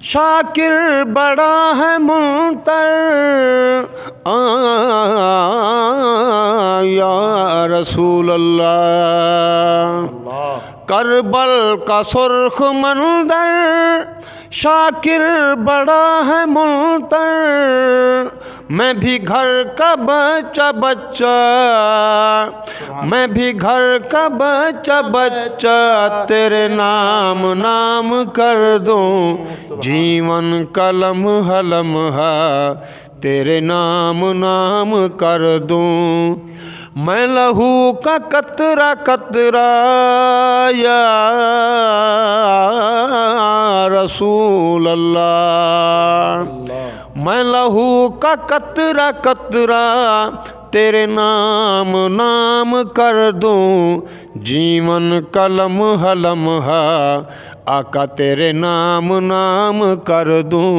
शाकिर बड़ा है मुनतर या रसूल अल्लाह। करबल का सुर्ख मंदर, शाकिर बड़ा है मुनतर। मैं भी घर का बच्चा बच्चा, मैं भी घर का बच्चा बच्चा, तेरे नाम नाम कर दूं, जीवन कलम हलम है, तेरे नाम नाम कर दूं। मैं लहू का कतरा कतरा या रसूल अल्लाह। मैं लहू का कतरा कतरा, तेरे नाम नाम कर दूं, जीवन कलम हलम है, आका तेरे नाम नाम कर दूं।